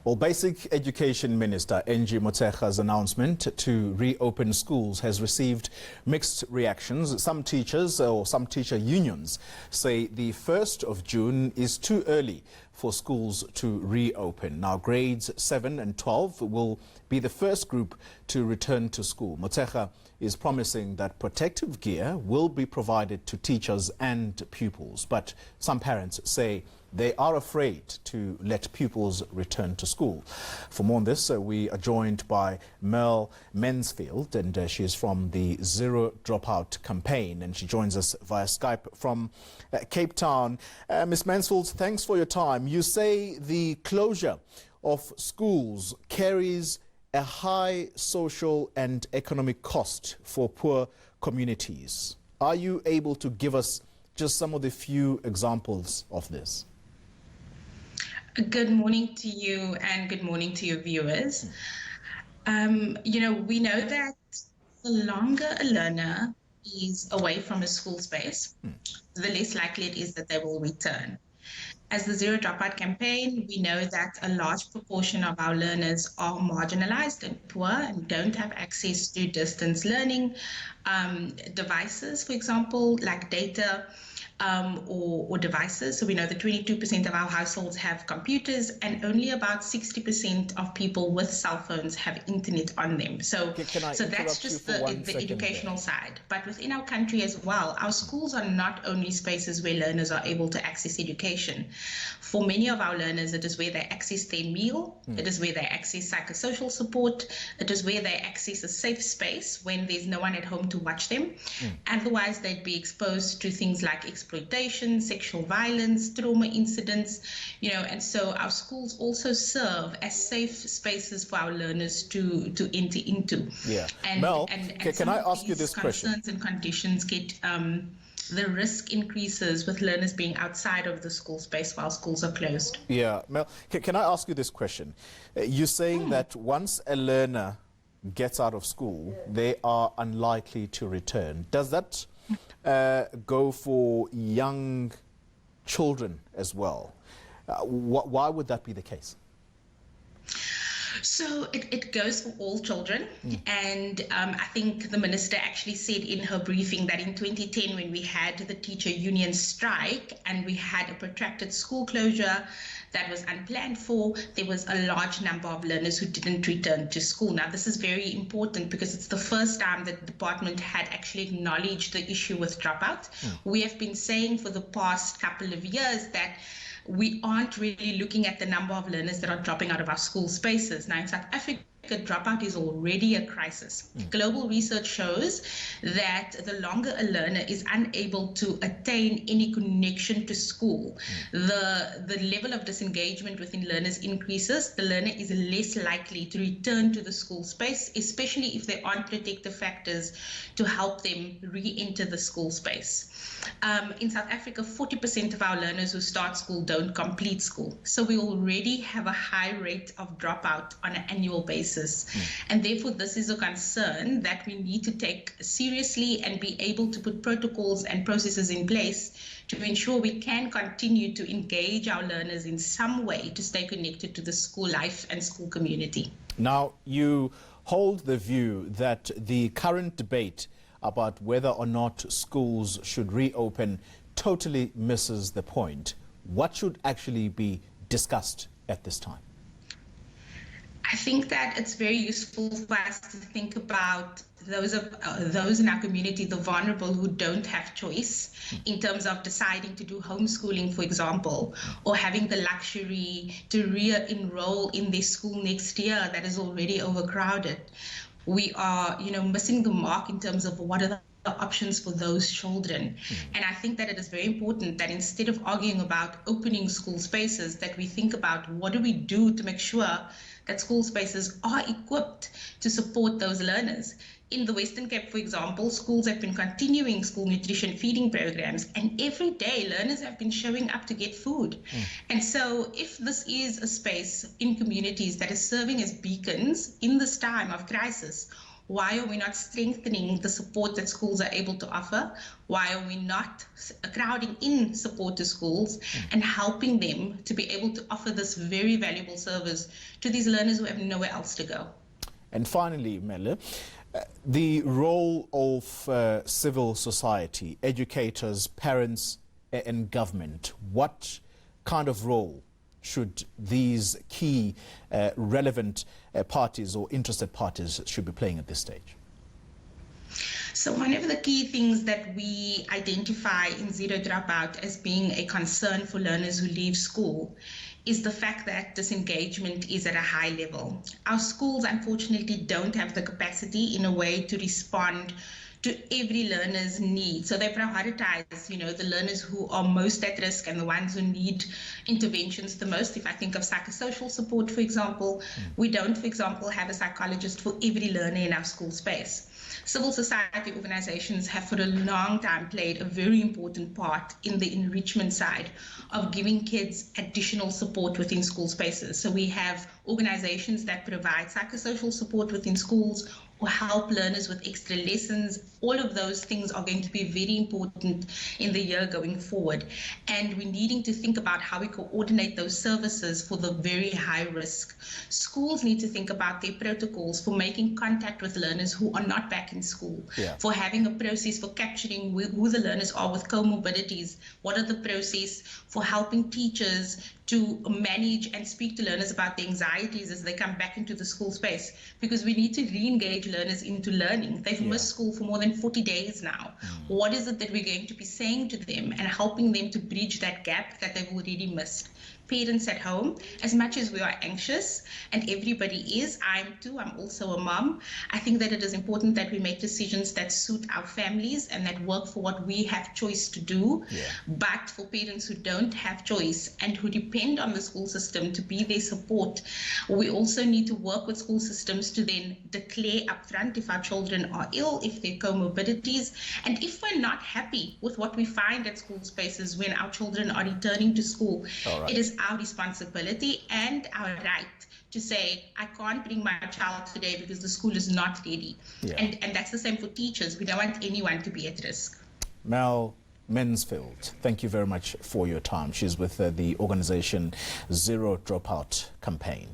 Well, Basic Education Minister Angie Motshekga's announcement to reopen schools has received mixed reactions. Some teachers or some teacher unions say the 1st of June is too early for schools to reopen. Now, grades 7 and 12 will be the first group to return to school. Motshekga is promising that protective gear will be provided to teachers and pupils. But some parents say they are afraid to let pupils return to school. For more on this, we are joined by Merle Mansfield, and she is from the Zero Dropout Campaign, and she joins us via Skype from Cape Town. Ms. Mansfield, thanks for your time. You say the closure of schools carries a high social and economic cost for poor communities. Are you able to give us just some of the few examples of this? Good morning to you and good morning to your viewers. We know that the longer a learner is away from a school space, the less likely it is that they will return. As the Zero Dropout Campaign, we know that a large proportion of our learners are marginalized and poor and don't have access to distance learning devices, for example, like data or devices. So we know that 22% of our households have computers and only about 60% of people with cell phones have internet on them. So that's just the educational side. But within our country as well, our schools are not only spaces where learners are able to access education. For many of our learners, it is where they access their meal, it is where they access psychosocial support, it is where they access a safe space when there's no one at home to watch them. Otherwise, they'd be exposed to things like exploitation, sexual violence, trauma incidents, and so our schools also serve as safe spaces for our learners to enter into. Yeah. And, Mel, and can I ask you this question? Concerns and conditions get the risk increases with learners being outside of the school space while schools are closed. Yeah. Mel, can I ask you this question? You're saying that once a learner gets out of school, they are unlikely to return. Does that go for young children as well? Why would that be the case? So it goes for all children. And I think the minister actually said in her briefing that in 2010, when we had the teacher union strike and we had a protracted school closure that was unplanned for, there was a large number of learners who didn't return to school. Now, this is very important because it's the first time that the department had actually acknowledged the issue with dropout. We have been saying for the past couple of years that we aren't really looking at the number of learners that are dropping out of our school spaces. Now, in South Africa, dropout is already a crisis. Global research shows that the longer a learner is unable to attain any connection to school, the level of disengagement within learners increases. The learner is less likely to return to the school space, especially if there aren't protective factors to help them re-enter the school space. In South Africa, 40% of our learners who start school don't complete school. So we already have a high rate of dropout on an annual basis. And therefore, this is a concern that we need to take seriously and be able to put protocols and processes in place to ensure we can continue to engage our learners in some way to stay connected to the school life and school community. Now, you hold the view that the current debate about whether or not schools should reopen totally misses the point. What should actually be discussed at this time? I think that it's very useful for us to think about those in our community, the vulnerable who don't have choice in terms of deciding to do homeschooling, for example, or having the luxury to re-enroll in their school next year that is already overcrowded. We are, missing the mark in terms of what are the options for those children. And I think that it is very important that instead of arguing about opening school spaces, that we think about what do we do to make sure that school spaces are equipped to support those learners. In the Western Cape, for example, schools have been continuing school nutrition feeding programs, and every day learners have been showing up to get food. And so if this is a space in communities that is serving as beacons in this time of crisis, why are we not strengthening the support that schools are able to offer? Why are we not crowding in support to schools and helping them to be able to offer this very valuable service to these learners who have nowhere else to go? And finally, Merle, the role of civil society, educators, parents, and government. What kind of role should these key relevant parties or interested parties should be playing at this stage? So one of the key things that we identify in Zero Dropout as being a concern for learners who leave school is the fact that disengagement is at a high level. Our schools, unfortunately, don't have the capacity in a way to respond to every learner's need. So they prioritize, the learners who are most at risk and the ones who need interventions the most. If I think of psychosocial support, for example, we don't, for example, have a psychologist for every learner in our school space. Civil society organizations have for a long time played a very important part in the enrichment side of giving kids additional support within school spaces. So we have organizations that provide psychosocial support within schools or help learners with extra lessons. All of those things are going to be very important in the year going forward. And we're needing to think about how we coordinate those services for the very high risk. Schools need to think about their protocols for making contact with learners who are not back in school, for having a process for capturing who the learners are with comorbidities. What are the process for helping teachers to manage and speak to learners about the anxieties as they come back into the school space, because we need to re-engage learners into learning. They've missed school for more than 40 days now. What is it that we're going to be saying to them and helping them to bridge that gap that they've already missed? Parents at home, as much as we are anxious, and everybody is, I'm also a mom, I think that it is important that we make decisions that suit our families and that work for what we have choice to do. But for parents who don't have choice and who depend on the school system to be their support, we also need to work with school systems to then declare upfront if our children are ill, if they're comorbidities, and if we're not happy with what we find at school spaces when our children are returning to school. It is our responsibility and our right to say, I can't bring my child today because the school is not ready. And that's the same for teachers. We don't want anyone to be at risk. Merle Mansfield, thank you very much for your time. She's with the organization Zero Dropout Campaign.